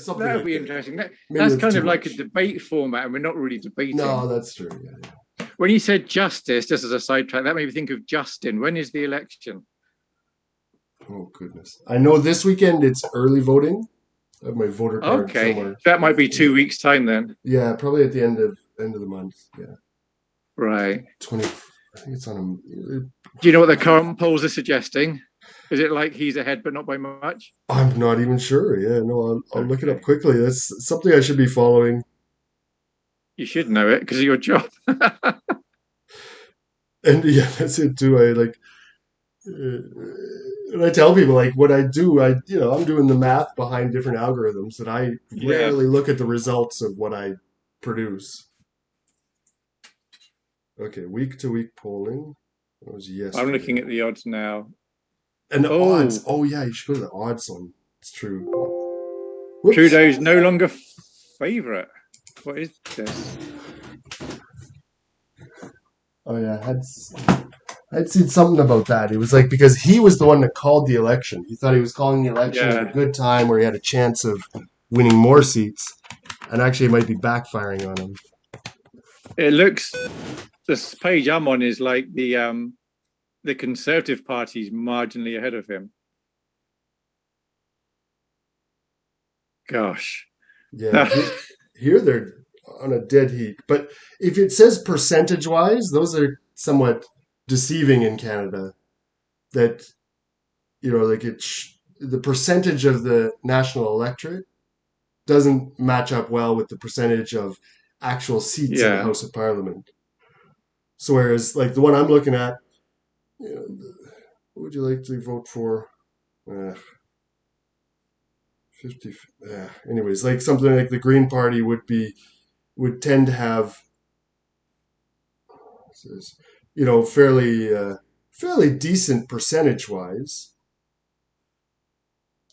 something That would like be that. interesting. Maybe That's that's kind too of like a much. debate format, and we're not really No, debating. that's true. Yeah, yeah. When you said justice, just as a sidetrack, that made me think of Justin. When is the election? Oh goodness. I know this weekend it's early voting. I have my voter card Okay, somewhere. that might be 2 weeks' time then. Yeah, probably at the end of the month. Yeah, Right. 20. I think it's on a. Do you know what the current polls are suggesting? Is it like he's ahead, but not by much? I'm not even sure. Yeah, no, I'll look it up Okay. quickly. That's something I should be following. You should know it because of your job. And yeah, that's it too. I like, and I tell people like what I do. I'm doing the math behind different algorithms, and I Yeah. rarely look at the results of what I produce. Okay, week to week polling. That was I'm looking yesterday. at the odds now. And the odds. Oh, Oh yeah, you should go to the odds one. It's true. Whoops. Trudeau's no longer favourite. What is this? Oh yeah, I'd seen something about that. It was like because he was the one that called the election. He thought he was calling the election at a Yeah, good time where he had a chance of winning more seats, and actually it might be backfiring on him. it looks. This page I'm on is like the Conservative Party's marginally ahead of him. Gosh. Yeah, here they're on a dead heat. But if it says percentage wise, those are somewhat deceiving in Canada. That like the percentage of the national electorate doesn't match up well with the percentage of actual seats in the Yeah. House of Parliament. So whereas like the one I'm looking at, what would you like to vote for? Uh, 50. Anyways, like something like the Green Party would tend to have, fairly decent percentage wise.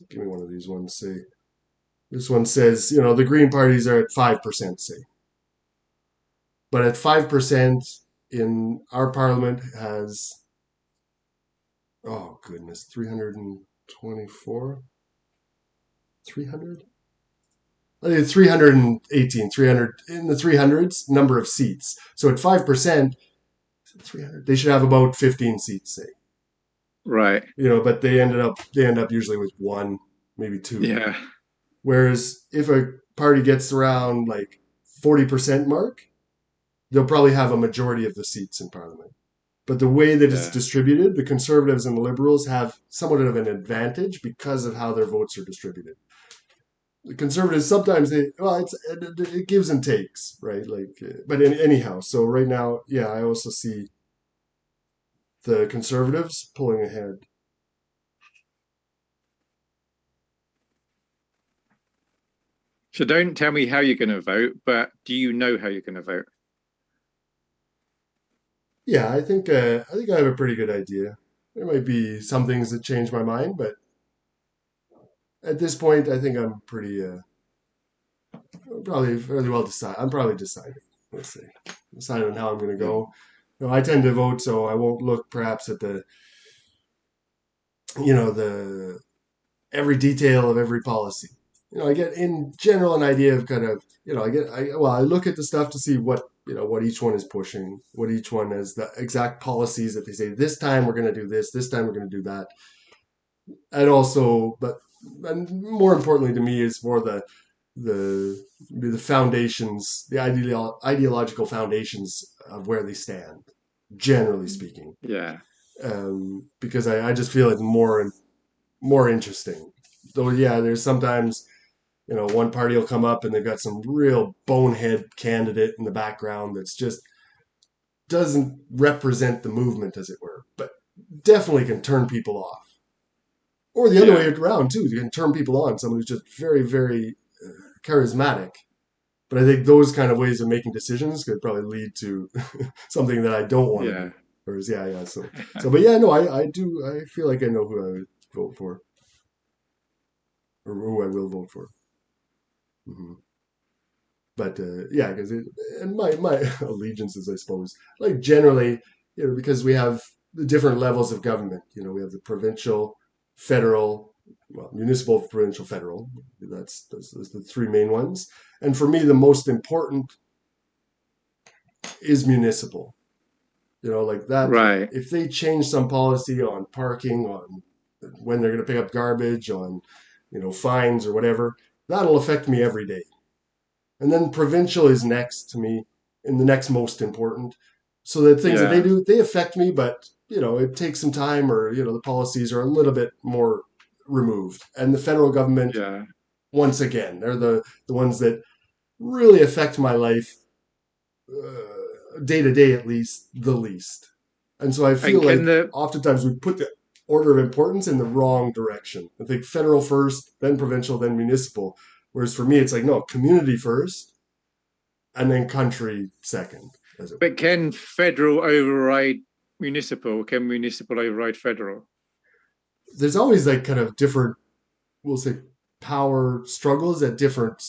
Give me one of these ones. Say this one says the Green parties are at 5%. Say, but at 5% in our Parliament has, oh goodness, 324, 300. I think 318, 300 in the 300s number of seats. So at 5%, 300, they should have about 15 seats, say. Right. But they end up usually with one, maybe two. Yeah. Whereas if a party gets around like 40% mark, they'll probably have a majority of the seats in Parliament. But the way that it's Yeah. distributed, the Conservatives and the Liberals have somewhat of an advantage because of how their votes are distributed. The Conservatives sometimes it gives and takes, right? Like, but anyhow, so right now, yeah, I also see the Conservatives pulling ahead. So don't tell me how you're going to vote, but do you know how you're going to vote? Yeah, I think I have a pretty good idea. There might be some things that change my mind, but at this point, I think I'm probably fairly well decided. I'm probably decided. Let's see, decided on how I'm going to go. I tend to vote, so I won't look perhaps at the every detail of every policy. I get in general an idea of kind of, I look at the stuff to see what each one is pushing, what each one has the exact policies that they say this time we're going to do this time we're going to do that, and also, and more importantly to me is more the foundations, the ideological foundations of where they stand, generally speaking, Yeah. because I just feel it's more interesting. Though, yeah, there's sometimes one party will come up and they've got some real bonehead candidate in the background that's just doesn't represent the movement, as it were, but definitely can turn people off. Or the other way Yeah. around too, you can turn people on. Someone who's just very, very charismatic. But I think those kind of ways of making decisions could probably lead to something that I don't want to do. Yeah. Whereas, yeah, yeah. But yeah, no, I do. I feel like I know who I would vote for, or who I will vote for. Hmm. But yeah, because and my allegiances, I suppose, like generally, because we have the different levels of government. We have the provincial, federal, well, municipal, provincial, federal. That's the three main ones. And for me, the most important is municipal. Like that. Right. If they change some policy on parking, on when they're going to pick up garbage, on fines or whatever, that'll affect me every day. And then provincial is next to me, and the next most important. So the things that they Yeah. do, they affect me, but it takes some time, or the policies are a little bit more removed. And the federal government, Yeah. once again, they're the ones that really affect my life, day to day at least, the least. And so I And feel can like the oftentimes we put the order of importance in the wrong direction. I think federal first, then provincial, then municipal. Whereas for me, it's like, no, community first, and then country second, as it but were. can federal override municipal? Can municipal override federal? There's always like kind of different, we'll say, power struggles at different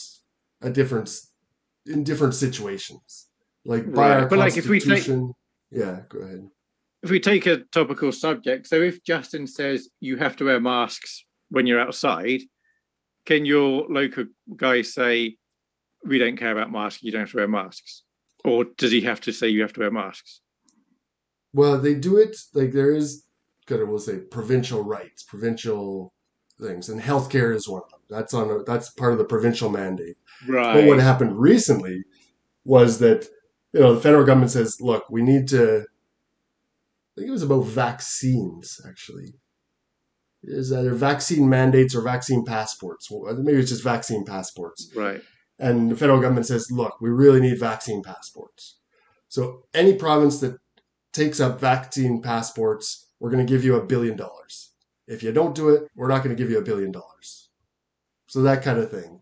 in different situations. Like by our Right. But like constitution. Yeah, go ahead. if we take a topical subject, so if Justin says you have to wear masks when you're outside, can your local guy say we don't care about masks, you don't have to wear masks? Or does he have to say you have to wear masks? Well, they do it like there is kind of, we'll say, provincial rights, provincial things, and healthcare is one of them. That's part of the provincial mandate. But what Right. happened recently was that the federal government says, look, we need to. I think it was about vaccines actually. Is either vaccine mandates or vaccine passports. Well, maybe it's just vaccine passports. Right. And the federal government says, look, we really need vaccine passports. So any province that takes up vaccine passports, we're going to give you $1 billion. If you don't do it, we're not going to give you $1 billion. So that kind of thing.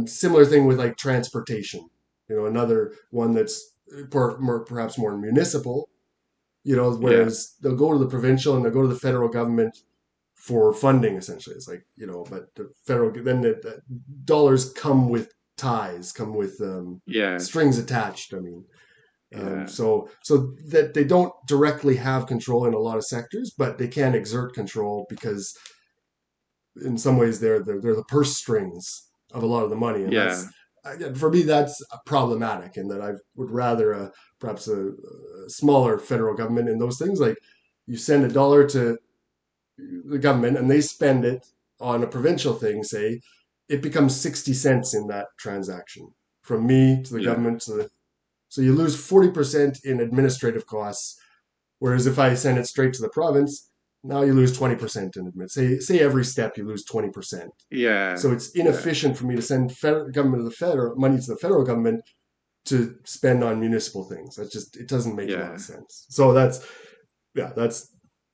Similar thing with like transportation. Another one that's perhaps more municipal. Yeah. Whereas they'll go to the provincial and they'll go to the federal government for funding. Essentially, it's like but the federal then the dollars come with ties, come with Yes. strings attached. I mean, Yeah. so that they don't directly have control in a lot of sectors, but they can exert control because in some ways they're the purse strings of a lot of the money, and that's Yeah. again for me that's problematic, in that I would rather perhaps a smaller federal government in those things. Like you send $1 to the government and they spend it on a provincial thing, say, it becomes 60 cents in that transaction from me to the Yeah. government to the. So you lose 40% in administrative costs. Whereas if I send it straight to the province, now you lose 20% in admin. Say every step you lose 20%. Yeah. So it's Yeah. inefficient for me to send federal government to the federal money to the federal government to spend on municipal things. That's just, it doesn't make a lot of Yeah. sense. So that's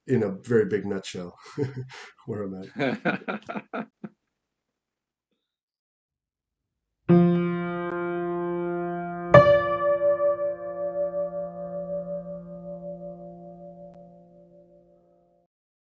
in a very big nutshell where I'm at.